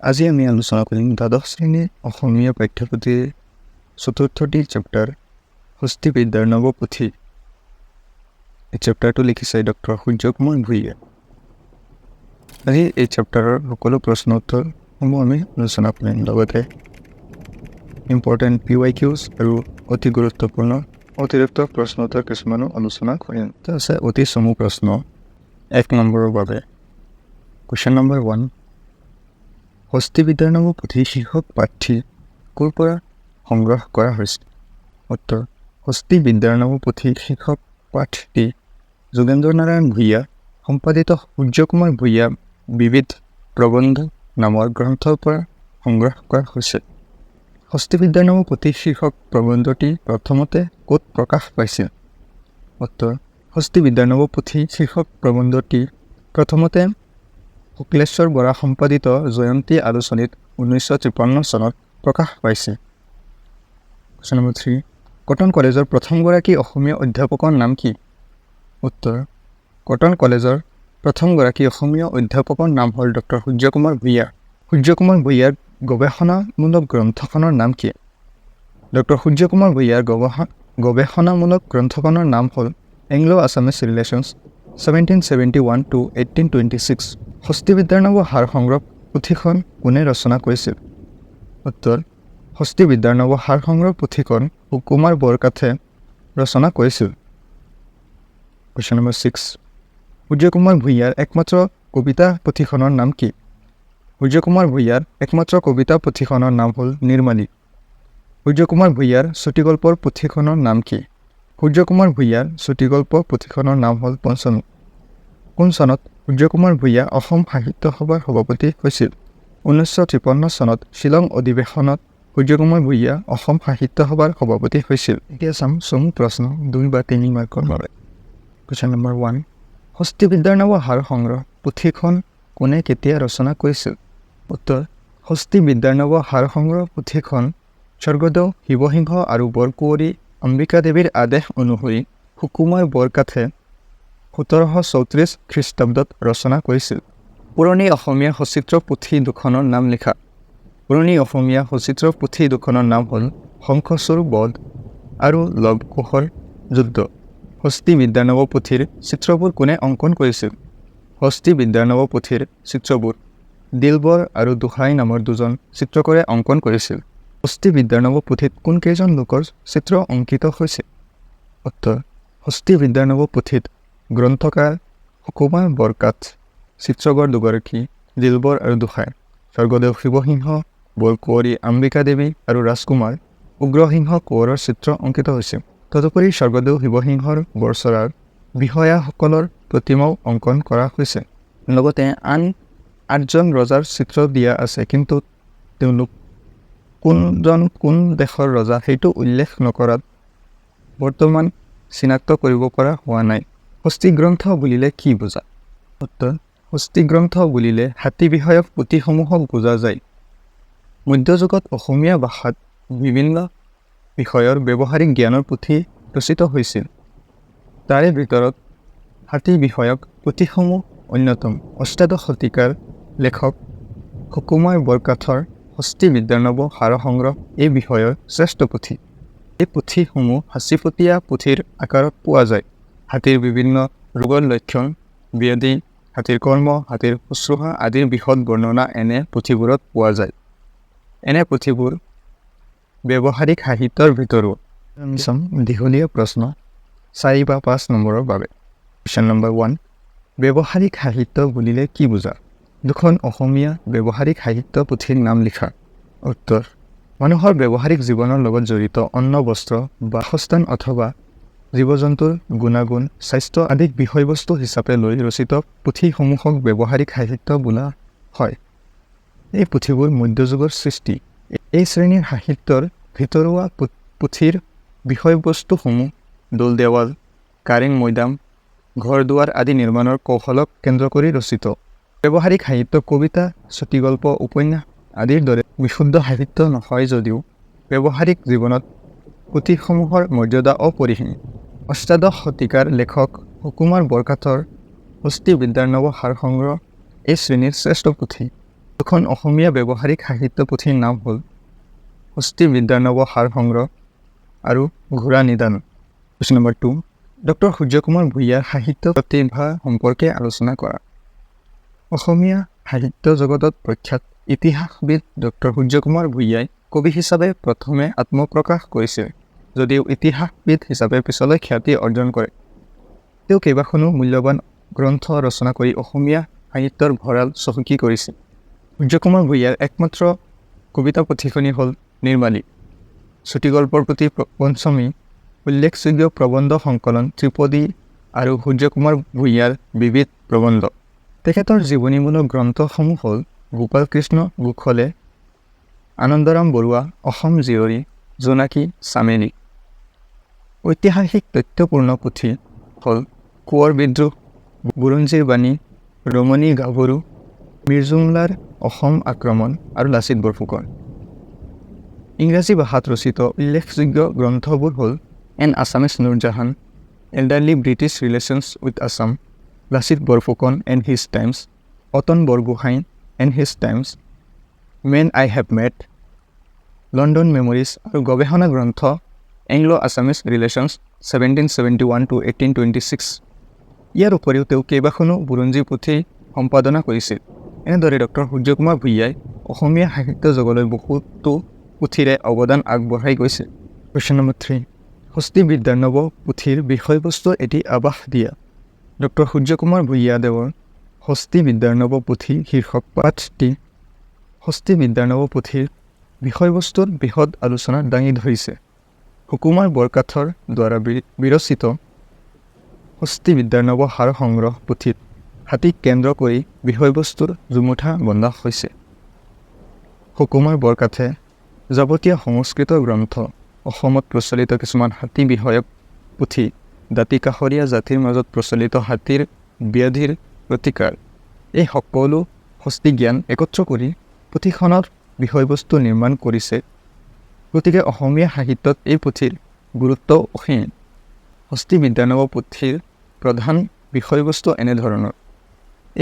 আজি আমি আলোচনা কৰিম দ্বাদশ শ্ৰেণীৰ অসমীয়া পাঠ্যপুথিৰ চতুৰ্থটি চেপ্টাৰ হস্তিবিদ্যাৰ্ণৱ পুথি। এই চেপ্টাৰটো লিখিছে ডক্টৰ সূৰ্য কুমাৰ ভূঞা। আজি এই চেপ্টাৰৰ সকলো প্ৰশ্ন উত্তৰসমূহ আমি আলোচনা কৰিম, লগতে ইম্পৰ্টেণ্ট PYQs আৰু অতি গুৰুত্বপূৰ্ণ অতিৰিক্ত প্ৰশ্ন উত্তৰ কিছুমানো আলোচনা কৰিম। এটা আছে অতি চমু প্ৰশ্ন 1 নম্বৰৰ বাবে। কুৱেশ্যন নম্বৰ 1, হস্তিবিদ্যাৰ্ণৱ পুথি শীৰ্ষক পাঠটি ক'ৰ পৰা সংগ্ৰহ কৰা হৈছে? উত্তৰ, হস্তিবিদ্যাৰ্ণৱ পুথি শীৰ্ষক পাঠটি যোগেন্দ্ৰ নাৰায়ণ ভূঞা সম্পাদিত সূৰ্য কুমাৰ ভূঞা বিবিধ প্ৰবন্ধ নামৰ গ্ৰন্থৰ পৰা সংগ্ৰহ কৰা হৈছে। হস্তিবিদ্যাৰ্ণৱ পুথি শীৰ্ষক প্ৰবন্ধটি প্ৰথমতে ক'ত প্ৰকাশ পাইছিল? উত্তৰ, হস্তিবিদ্যাৰ্ণৱ পুথি শীৰ্ষক প্ৰবন্ধটি প্ৰথমতে শুক্লেশ্বৰ বৰা সম্পাদিত জয়ন্তী আলোচনীত 1953 চনত প্ৰকাশ পাইছে। কুৱেশ্যন নম্বৰ 3, কটন কলেজৰ প্ৰথমগৰাকী অসমীয়া অধ্যাপকৰ নাম কি? উত্তৰ, কটন কলেজৰ প্ৰথমগৰাকী অসমীয়া অধ্যাপকৰ নাম হ'ল ডক্টৰ সূৰ্য কুমাৰ ভূঞা। সূৰ্য কুমাৰ ভূঞাৰ গৱেষণামূলক গ্ৰন্থখনৰ নাম কি? ডক্টৰ সূৰ্য কুমাৰ ভূঞাৰ গৱেষণামূলক গ্ৰন্থখনৰ নাম হ'ল Anglo Assamese relations 1771 to 1826। Hastividyarnava সাৰ সংগ্ৰহ পুথিখন কোনে ৰচনা কৰিছিল? উত্তৰ, হস্তিবিদ্যাৰ্ণৱ সাৰ সংগ্ৰহ পুথিখন সুকুমাৰ বৰকাথে ৰচনা কৰিছিল। কুৱেশ্যন নম্বৰ 6, সূৰ্য কুমাৰ ভূঞাৰ একমাত্ৰ কবিতা পুথিখনৰ নাম কি? সূৰ্য কুমাৰ ভূঞাৰ একমাত্ৰ কবিতা পুথিখনৰ নাম হ'ল নিৰ্মালী। সূৰ্য কুমাৰ ভূঞাৰ চুটিগল্পৰ পুথিখনৰ নাম কি? সূৰ্য কুমাৰ ভূঞাৰ চুটিগল্প পুথিখনৰ নাম হ'ল পঞ্চমী। কোন চনত সূৰ্য কুমাৰ ভূঞা অসম সাহিত্য সভাৰ সভাপতি হৈছিল? 1953 চনত শ্বিলং অধিৱেশনত সূৰ্য কুমাৰ ভূঞা অসম সাহিত্য সভাৰ সভাপতি হৈছিল। এতিয়া চাম চমু প্ৰশ্ন 2 বা 3 মাৰ্কৰ বাবে। কুৱেশ্যন নম্বৰ 1, হস্তিবিদ্যাৰ্ণৱ সাৰ সংগ্ৰহ পুথিখন কোনে কেতিয়া ৰচনা কৰিছিল? উত্তৰ, হস্তিবিদ্যাৰ্ণৱ সাৰ সংগ্ৰহ পুথিখন স্বৰ্গদেউ শিৱসিংহ আৰু বৰকুঁৱৰী অম্বিকা দেৱীৰ আদেশ অনুসৰি সুকুমাৰ বৰকাথে 1734 খ্ৰীষ্টাব্দত ৰচনা কৰিছিল। পুৰণি অসমীয়া সচিত্ৰ পুথি দুখনৰ নাম লিখা। পুৰণি অসমীয়া সচিত্ৰ পুথি দুখনৰ নাম হ'ল শংখচূড় বধ আৰু লৱ কুশৰ যুদ্ধ। হস্তিবিদ্যাৰ্ণৱ পুথিৰ চিত্ৰবোৰ কোনে অংকন কৰিছিল? হস্তিবিদ্যাৰ্ণৱ পুথিৰ চিত্ৰবোৰ দিলবৰ আৰু দোহাই নামৰ দুজন চিত্ৰকৰে অংকন কৰিছিল। হস্তিবিদ্যাৰ্ণৱ পুথিত কোনকেইজন লোকৰ চিত্ৰ অংকিত হৈছে? উত্তৰ, হস্তিবিদ্যাৰ্ণৱ পুথিত গ্ৰন্থকাৰ সুকুমাৰ বৰকাথ, চিত্ৰকৰ দুগৰাকী দিলবৰ আৰু দোহাই, স্বৰ্গদেউ শিৱসিংহ, বৰকুঁৱৰী অম্বিকা দেৱী আৰু ৰাজকুমাৰ উগ্ৰসিংহ কোঁৱৰৰ চিত্ৰ অংকিত হৈছে। তদুপৰি স্বৰ্গদেউ শিৱসিংহৰ বৰচৰাৰ বিষয়াসকলৰ প্ৰতিমাও অংকন কৰা হৈছে। লগতে আন 8জন ৰজাৰ চিত্ৰ দিয়া আছে, কিন্তু তেওঁলোক কোনজন কোন দেশৰ ৰজা সেইটো উল্লেখ নকৰাত বৰ্তমান চিনাক্ত কৰিব পৰা হোৱা নাই। হস্তিগ্ৰন্থ বুলিলে কি বুজা? উত্তৰ, হস্তিগ্ৰন্থ বুলিলে হাতী বিষয়ক পুথিসমূহক বুজা যায়। মধ্যযুগত অসমীয়া ভাষাত বিভিন্ন বিষয়ৰ ব্যৱহাৰিক জ্ঞানৰ পুথি ৰচিত হৈছিল। তাৰে ভিতৰত হাতী বিষয়ক পুথিসমূহ অন্যতম। অষ্টাদশ শতিকাৰ লেখক সুকুমাৰ বৰকাথৰ হস্তিবিদ্যাৰ্ণৱ সাৰ সংগ্ৰহ এই বিষয়ৰ শ্ৰেষ্ঠ পুথি। এই পুথিসমূহ সাঁচিপতীয়া পুথিৰ আকাৰত পোৱা যায়। হাতীৰ বিভিন্ন ৰোগৰ লক্ষণ, ব্যাধি, হাতীৰ কৰ্ম, হাতীৰ শুশ্ৰূষা আদিৰ বিশদ বৰ্ণনা এনে পুথিবোৰত পোৱা যায়। এনে পুথিবোৰ ব্যৱহাৰিক সাহিত্যৰ ভিতৰো। আমি চাম দীঘলীয়া প্ৰশ্ন 4 বা 5 নম্বৰৰ বাবে। কুৱেশ্যন নম্বৰ 1, ব্যৱহাৰিক সাহিত্য বুলিলে কি বুজা? দুখন অসমীয়া ব্যৱহাৰিক সাহিত্য পুথিৰ নাম লিখা। উত্তৰ, মানুহৰ ব্যৱহাৰিক জীৱনৰ লগত জড়িত অন্ন, বস্ত্ৰ, বাসস্থান অথবা জীৱ জন্তুৰ গুণাগুণ, স্বাস্থ্য আদিক বিষয়বস্তু হিচাপে লৈ ৰচিত পুথিসমূহক ব্যৱহাৰিক সাহিত্য বোলা হয়। এই পুথিবোৰ মধ্যযুগৰ সৃষ্টি। এই শ্ৰেণীৰ সাহিত্যৰ ভিতৰুৱা পুথিৰ বিষয়বস্তুসমূহ দৌল দেৱাল, কাৰেং মৈদাম, ঘৰ দুৱাৰ আদি নিৰ্মাণৰ কৌশলক কেন্দ্ৰ কৰি ৰচিত। ব্যৱহাৰিক সাহিত্য কবিতা, চুটিগল্প, উপন্যাস আদিৰ দৰে বিশুদ্ধ সাহিত্য নহয় যদিও ব্যৱহাৰিক জীৱনত পুথিসমূহৰ মৰ্যাদা অপৰিসীম। অষ্টাদশ শতিকাৰ লেখক সুকুমাৰ বৰকাথৰ হস্তিবিদ্যাৰ্ণৱ সাৰ সংগ্ৰহ এই শ্ৰেণীৰ শ্ৰেষ্ঠ পুথি। এখন অসমীয়া ব্যৱহাৰিক সাহিত্য পুথিৰ নাম হ'ল হস্তিবিদ্যাৰ্ণৱ সাৰ সংগ্ৰহ আৰু ঘোঁৰা নিদান। কুৱেশ্যন নম্বৰ 2, ডক্টৰ সূৰ্যকুমাৰ ভূঞাৰ সাহিত্য প্ৰতিভা সম্পৰ্কে আলোচনা কৰা। অসমীয়া সাহিত্য জগতত প্ৰখ্যাত ইতিহাসবিদ ডক্টৰ সূৰ্যকুমাৰ ভূঞাই কবি হিচাপে প্ৰথমে আত্মপ্ৰকাশ কৰিছিল, যদিও ইতিহাসবিদ হিচাপে পিছলৈ খ্যাতি অৰ্জন কৰে। তেওঁ কেইবাখনো মূল্যৱান গ্ৰন্থ ৰচনা কৰি অসমীয়া সাহিত্যৰ ভঁৰাল চহকী কৰিছিল। সূৰ্যকুমাৰ ভূঞাৰ একমাত্ৰ কবিতা পুথিখনি হ'ল নিৰ্মালী, চুটিগল্পৰ পুথি পঞ্চমী, উল্লেখযোগ্য প্ৰবন্ধ সংকলন ত্ৰিপদী আৰু সূৰ্যকুমাৰ ভূঞাৰ বিবিধ প্ৰবন্ধ। তেখেতৰ জীৱনীমূলক গ্ৰন্থসমূহ হ'ল গোপাল কৃষ্ণ গোখলে, আনন্দৰাম বৰুৱা, অসম জীয়ৰী, জোনাকী চামেলি। ঐতিহাসিক তথ্যপূৰ্ণ পুথি হ'ল কোঁৱৰ বিদ্ৰোহ, বুৰঞ্জীৰ বাণী, ৰমণী গাভৰু, মিৰ্জুমলাৰ অসম আক্ৰমণ আৰু লাচিত বৰফুকন। ইংৰাজী ভাষাত ৰচিত উল্লেখযোগ্য গ্ৰন্থবোৰ হ'ল an Assamese Nurjahan, elderly British relations with Assam, Lachit Borphukan and his times, Atan Buragohain and his times, men I have met, London memories আৰু গৱেষণা গ্ৰন্থ এংলো আছামিজ ৰিলেশ্যনছ 1771 to 1826। ইয়াৰ উপৰিও তেওঁ কেইবাখনো বুৰঞ্জী পুথি সম্পাদনা কৰিছিল। এনেদৰে ডক্টৰ সূৰ্যকুমাৰ ভূঞাই অসমীয়া সাহিত্য জগতলৈ বহুতো পুথিৰে অৱদান আগবঢ়াই গৈছে। কুৱেশ্যন নম্বৰ 3, হস্তিবিদ্যাৰ্ণৱ পুথিৰ বিষয়বস্তুৰ এটি আভাস দিয়া। ডক্টৰ সূৰ্যকুমাৰ ভূঞাদেৱৰ হস্তিবিদ্যাৰ্ণৱ পুথি শীৰ্ষক পাঠটি হস্তিবিদ্যাৰ্ণৱ পুথিৰ বিষয়বস্তুৰ বৃহৎ আলোচনা দাঙি ধৰিছে। সুকুমাৰ বৰকাথৰ দ্বাৰা বিৰচিত হস্তিবিদ্যাৰ্ণৱ সাৰ সংগ্ৰহ পুথিত হাতীক কেন্দ্ৰ কৰি বিষয়বস্তুৰ জুমুঠা বন্ধা হৈছে। সুকুমাৰ বৰকাথে যাৱতীয় সংস্কৃত গ্ৰন্থ, অসমত প্ৰচলিত কিছুমান হাতী বিষয়ক পুথি, দাঁতিকাষৰীয়া জাতিৰ মাজত প্ৰচলিত হাতীৰ ব্যাধিৰ প্ৰতিকাৰ, এই সকলো হস্তি জ্ঞান একত্ৰ কৰি পুথিখনৰ বিষয়বস্তু নিৰ্মাণ কৰিছে। গতিকে অসমীয়া সাহিত্যত এই পুথিৰ গুৰুত্ব অসীম। হস্তিবিদ্যাৰ্ণৱ পুথিৰ প্ৰধান বিষয়বস্তু এনেধৰণৰ।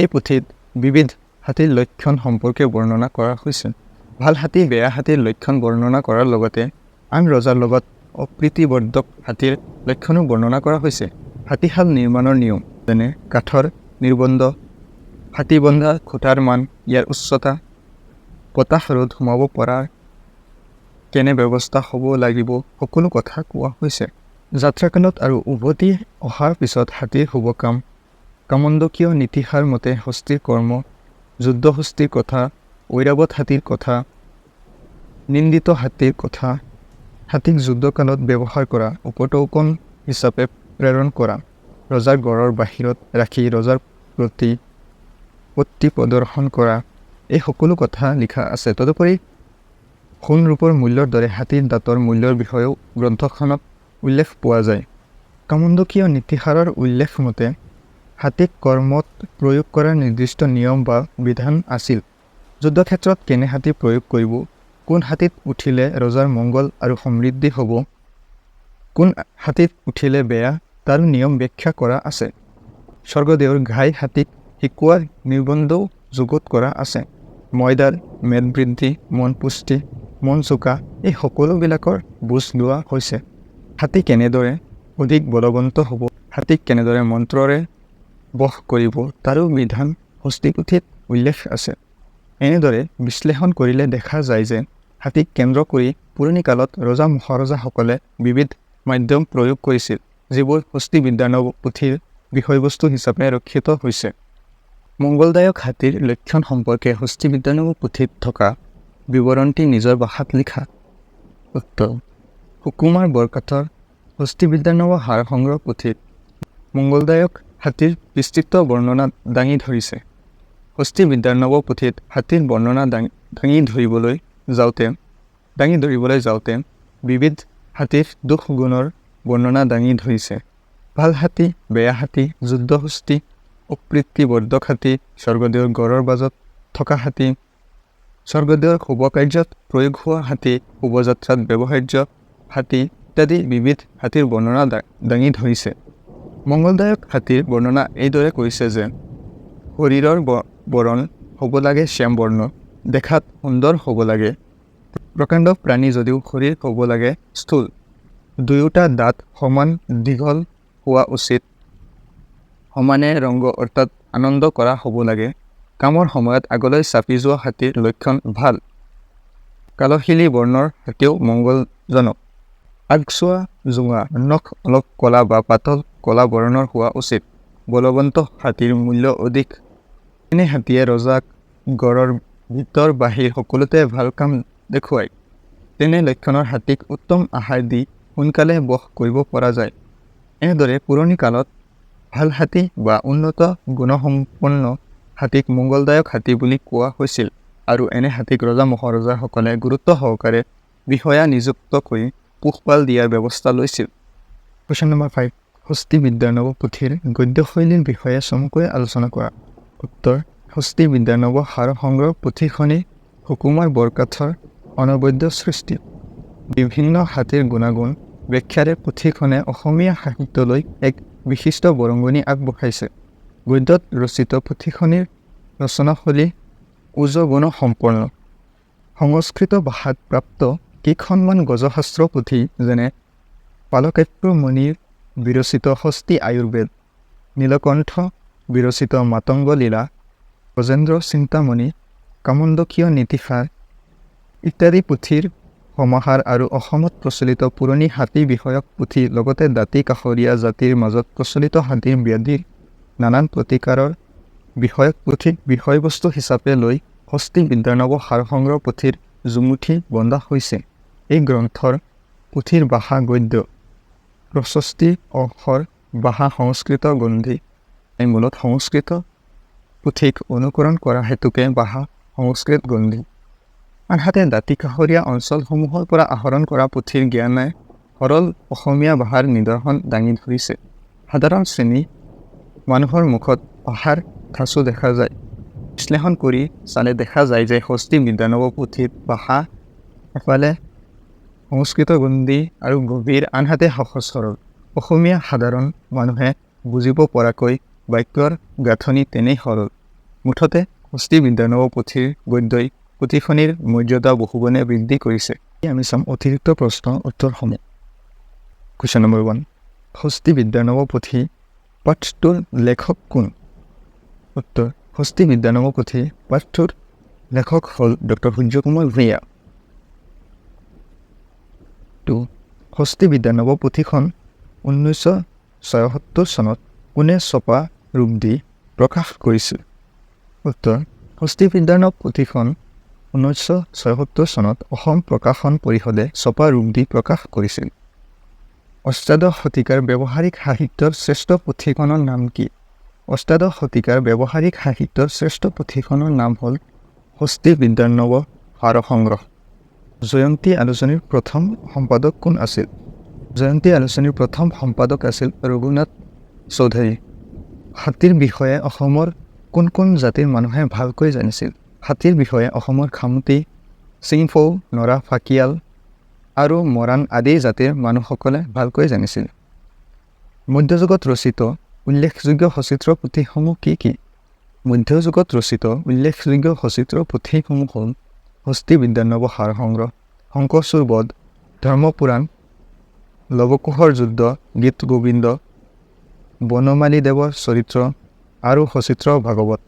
এই পুথিত বিবিধ হাতীৰ লক্ষণ সম্পৰ্কে বৰ্ণনা কৰা হৈছে। ভাল হাতী, বেয়া হাতীৰ লক্ষণ বৰ্ণনা কৰাৰ লগতে আন ৰজাৰ লগত অপ্ৰীতিবৰ্ধক হাতীৰ লক্ষণো বৰ্ণনা কৰা হৈছে। হাতীশাল নিৰ্মাণৰ নিয়ম, যেনে কাঠৰ নিৰ্বন্ধ, হাতী বন্ধা খুঁটাৰ মান, ইয়াৰ উচ্চতা, বতাহ ৰ'দ সোমাব পৰাৰ কেনে ব্যৱস্থা হ'ব লাগিব, সকলো কথা কোৱা হৈছে। যাত্ৰাকালত আৰু উভতি অহাৰ পিছত হাতীৰ শুভ কাম, কামণ্ডকীয় নীতিসাৰ মতে হস্তিৰ কৰ্ম, যুদ্ধ হস্তিৰ কথা, ঐৰাৱত হাতীৰ কথা, নিন্দিত হাতীৰ কথা, হাতীক যুদ্ধকালত ব্যৱহাৰ কৰা, উপটৌকন হিচাপে প্ৰেৰণ কৰা, ৰজাৰ গড়ৰ বাহিৰত ৰাখি ৰজাৰ প্ৰতি পত্তি প্ৰদৰ্শন কৰা, এই সকলো কথা লিখা আছে। তদুপৰি সোণ ৰূপৰ মূল্যৰ দৰে হাতীৰ দাঁতৰ মূল্যৰ বিষয়েও গ্ৰন্থখনত উল্লেখ পোৱা যায়। কামণ্ডকীয় নীতিসাৰৰ উল্লেখ মতে হাতীক কৰ্মত প্ৰয়োগ কৰাৰ নিৰ্দিষ্ট নিয়ম বা বিধান আছিল। যুদ্ধক্ষেত্ৰত কেনে হাতী প্ৰয়োগ কৰিব, কোন হাতীত উঠিলে ৰজাৰ মংগল আৰু সমৃদ্ধি হ'ব, কোন হাতীত উঠিলে বেয়া, তাৰ নিয়ম ব্যাখ্যা কৰা আছে। স্বৰ্গদেউৰ ঘাই হাতীক শিকোৱাৰ নিৰ্বন্ধও যুগুত কৰা আছে। ময়দাৰ, মেদবৃদ্ধি, মন পুষ্টি, মন চোকা, এই সকলোবিলাকৰ বুজ লোৱা হৈছে। হাতী কেনেদৰে অধিক বলৱন্ত হ'ব, হাতীক কেনেদৰে মন্ত্ৰৰে বশ কৰিব, তাৰো বিধান হস্তিপুথিত উল্লেখ আছে। এনেদৰে বিশ্লেষণ কৰিলে দেখা যায় যে হাতীক কেন্দ্ৰ কৰি পুৰণি কালত ৰজা মহাৰজাসকলে বিবিধ মাধ্যম প্ৰয়োগ কৰিছিল, যিবোৰ হস্তিবিদ্যাৰ্ণৱ পুথিৰ বিষয়বস্তু হিচাপে ৰক্ষিত হৈছে। মংগলদায়ক হাতীৰ লক্ষণ সম্পৰ্কে হস্তিবিদ্যাৰ্ণৱ পুথিত থকা বিৱৰণটি নিজৰ ভাষাত লিখা। উত্তৰ: সুকুমাৰ বৰকাথৰ হস্তিবিদ্যাৰ্ণৱ সাৰ সংগ্ৰহ পুথিত মংগলদায়ক হাতীৰ বিস্তৃত বৰ্ণনা দাঙি ধৰিছে। হস্তিবিদ্যাৰ্ণৱ পুথিত হাতীৰ বৰ্ণনা দাঙি ধৰিবলৈ যাওঁতে বিবিধ হাতীৰ দুখ গুণৰ বৰ্ণনা দাঙি ধৰিছে। ভাল হাতী, বেয়া হাতী, যুদ্ধ হস্তি, অপ্ৰীতিবৰ্ধক হাতী, স্বৰ্গদেউৰ গড়ৰ বাজত থকা হাতী, স্বৰ্গদেউৰ শুভ কাৰ্যত প্ৰয়োগ হোৱা হাতী, শুভযাত্ৰাত ব্যৱহাৰ্য হাতী ইত্যাদি বিবিধ হাতীৰ বৰ্ণনা দাঙি ধৰিছে। মংগলদায়ক হাতীৰ বৰ্ণনা এইদৰে কৰিছে যে শৰীৰৰ বৰণ হ'ব লাগে শ্যাম বৰ্ণ, দেখাত সুন্দৰ হ'ব লাগে। প্ৰকাণ্ড প্ৰাণী যদিও শৰীৰ হ'ব লাগে স্থূল। দুয়োটা দাঁত সমান দীঘল হোৱা উচিত। সমানে ৰংগ অৰ্থাৎ আনন্দ কৰা হ'ব লাগে। কামৰ সময়ত আগলৈ চাপি যোৱা হাতীৰ লক্ষণ ভাল। কালশিলী বৰ্ণৰ হাতীও মংগলজনক। আগছোৱা জোঙা, নখ অলপ ক'লা বা পাতল ক'লা বৰণৰ হোৱা উচিত। বলৱন্ত হাতীৰ মূল্য অধিক। এনে হাতীয়ে ৰজাক গড়ৰ ভিতৰ বাহিৰ সকলোতে ভাল কাম দেখুৱায়। তেনে লক্ষণৰ হাতীক উত্তম আহাৰ দি সোনকালে বশ কৰিব পৰা যায়। এনেদৰে পুৰণি কালত ভাল হাতী বা উন্নত গুণসম্পন্ন হাতীক মংগলদায়ক হাতী বুলি কোৱা হৈছিল আৰু এনে হাতীক ৰজা মহাৰজাসকলে গুৰুত্ব সহকাৰে বিষয়া নিযুক্ত কৰি পোহপাল দিয়াৰ ব্যৱস্থা লৈছিল। কুৱেশ্যন নম্বৰ 5, হস্তিবিদ্যাৰ্ণৱ পুথিৰ গদ্যশৈলীৰ বিষয়ে চমুকৈ আলোচনা কৰা। উত্তৰ: হস্তিবিদ্যাৰ্ণৱ সাৰ সংগ্ৰহ পুথিখনি সুকুমাৰ বৰকাথৰ অনবদ্য সৃষ্টি। বিভিন্ন হাতীৰ গুণাগুণ ব্যাখ্যাৰে পুথিখনে অসমীয়া সাহিত্যলৈ এক বিশিষ্ট বৰঙণি আগবঢ়াইছে। গদ্যত ৰচিত পুথিখনিৰ ৰচনাশৈলী উজগুণ সম্পন্ন। সংস্কৃত ভাষাত প্ৰাপ্ত কেইখনমান গজশাস্ত্ৰ পুথি যেনে পালকাপ্য মুনিৰ বিৰচিত হস্তি আয়ুৰ্বেদ, নীলকণ্ঠ বিৰচিত মাতংগ লীলা, গজেন্দ্ৰ চিন্তামণি, কামণ্ডকীয় নীতিসাৰ ইত্যাদি পুথিৰ সমাহাৰ আৰু অসমত প্ৰচলিত পুৰণি হাতী বিষয়ক পুথি লগতে দাঁতি কাষৰীয়া জাতিৰ মাজত প্ৰচলিত হাতীৰ ব্যাধিৰ নানান প্ৰতিকাৰৰ বিষয়ক পুথিক বিষয়বস্তু হিচাপে লৈ হস্তিবিদ্যাৰ্ণৱ সাৰ সংগ্ৰহ পুথিৰ জুমুঠি বন্ধা হৈছে। এই গ্ৰন্থৰ পুথিৰ ভাষা গদ্য, প্ৰশস্তি অক্ষৰ ভাষা সংস্কৃত গ্ৰন্থি। এই মূলত সংস্কৃত পুথিক অনুকৰণ কৰা হেতুকে ভাষা সংস্কৃত গ্ৰন্থি। আনহাতে দাঁতি কাষৰীয়া অঞ্চলসমূহৰ পৰা আহৰণ কৰা পুথিৰ জ্ঞানে সৰল অসমীয়া ভাষাৰ নিদৰ্শন দাঙি ধৰিছে। সাধাৰণ শ্ৰেণী মানুহৰ মুখত ভাষাৰ ঠাঁচো দেখা যায়। বিশ্লেষণ কৰি চালে দেখা যায় যে হস্তিবিদ্যাৰ্ণৱ পুথিত ভাষা এফালে সংস্কৃত গ্ৰন্থি আৰু গভীৰ, আনহাতে সহজ সৰল। অসমীয়া সাধাৰণ মানুহে বুজিব পৰাকৈ বাক্যৰ গাঁথনি তেনেই সৰল। মুঠতে হস্তিবিদ্যাৰ্ণৱ পুথিৰ গদ্যই পুথিখনিৰ মৰ্যাদা বহুগুণে বৃদ্ধি কৰিছে। আমি চাম অতিৰিক্ত প্ৰশ্ন উত্তৰসমূহ। কুৱেশ্যন নম্বৰ 1, হস্তিবিদ্যাৰ্ণৱ পুথি পাঠটোৰ লেখক কোন? উত্তৰ: হস্তিবিদ্যাৰ্ণৱ পুথি পাঠটোৰ লেখক হ'ল ডক্টৰ সূৰ্যকুমাৰ ভূঞা। 2, হস্তিবিদ্যাৰ্ণৱ পুথিখন 1976 চনত কোনে ছপা ৰূপ দি প্ৰকাশ কৰিছিল? উত্তৰ: হস্তিবিদ্যাৰ্ণৱ পুথিখন 1976 চনত অসম প্ৰকাশন পৰিষদে ছপা ৰূপ দি প্ৰকাশ কৰিছিল। অষ্টাদশ শতিকাৰ ব্যৱহাৰিক সাহিত্যৰ শ্ৰেষ্ঠ পুথিখনৰ নাম কি? অষ্টাদশ শতিকাৰ ব্যৱহাৰিক সাহিত্যৰ শ্ৰেষ্ঠ পুথিখনৰ নাম হ'ল হস্তিবিদ্যাৰ্ণৱ সাৰ সংগ্ৰহ। জয়ন্তী আলোচনীৰ প্ৰথম সম্পাদক কোন আছিল? জয়ন্তী আলোচনীৰ প্ৰথম সম্পাদক আছিল ৰঘুনাথ চৌধুৰী। হাতীৰ বিষয়ে অসমৰ কোন কোন জাতিৰ মানুহে ভালকৈ জানিছিল? হাতীৰ বিষয়ে অসমৰ খামতি, চিংফৌ, নৰা, ফাকিয়াল আৰু মৰাণ আদি জাতিৰ মানুহসকলে ভালকৈ জানিছিল। মধ্যযুগত ৰচিত উল্লেখযোগ্য সচিত্ৰ পুথিসমূহ কি কি? মধ্যযুগত ৰচিত উল্লেখযোগ্য সচিত্ৰ পুথিসমূহ হ'ল হস্তিবিদ্যাৰ্ণৱ সাৰ সংগ্ৰহ, শংকৰচূড় বধ, ধৰ্মপুৰাণ, লৱকুশৰ যুদ্ধ, গীত গোবিন্দ, বনমালীদেৱৰ চৰিত্ৰ আৰু সচিত্ৰ ভাগৱত।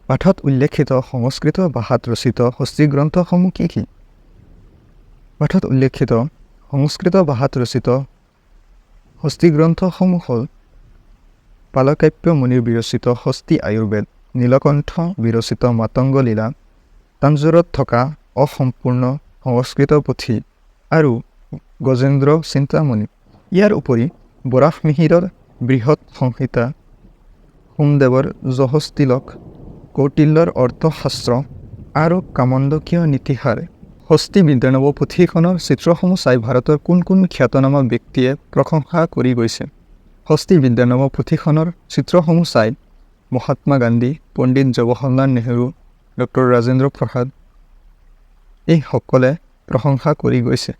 পাঠত উল্লেখিত সংস্কৃত ভাষাত ৰচিত হস্তিগ্ৰন্থসমূহ কি কি? পাঠত উল্লেখিত সংস্কৃত ভাষাত ৰচিত হস্তিগ্ৰন্থসমূহ হ'ল পালকাপ্য মুনিৰ বিৰচিত হস্তি আয়ুৰ্বেদ, নীলকণ্ঠ বিৰচিত মাতংগ লীলা, তাঞ্জোৰত থকা অসম্পূৰ্ণ সংস্কৃত পুথি আৰু গজেন্দ্ৰ চিন্তামণি। ইয়াৰ উপৰি বৰাহমিহিৰৰ বৃহৎ সংহিতা, সোমদেৱৰ যহস্তিলক, কৌটিল্যৰ অৰ্থশাস্ত্ৰ আৰু কামণ্ডকীয় নীতিসাৰ। হস্তিবিদ্যাৰ্ণৱ পুথিখনৰ চিত্ৰসমূহ চাই ভাৰতৰ কোন কোন খ্যাতনামা ব্যক্তিয়ে প্ৰশংসা কৰি গৈছে? হস্তিবিদ্যাৰ্ণৱ পুথিখনৰ চিত্ৰসমূহ চাই মহাত্মা গান্ধী, পণ্ডিত জৱাহৰলাল নেহৰু, ডক্টৰ ৰাজেন্দ্ৰ প্ৰসাদ এইসকলে প্ৰশংসা কৰি গৈছে।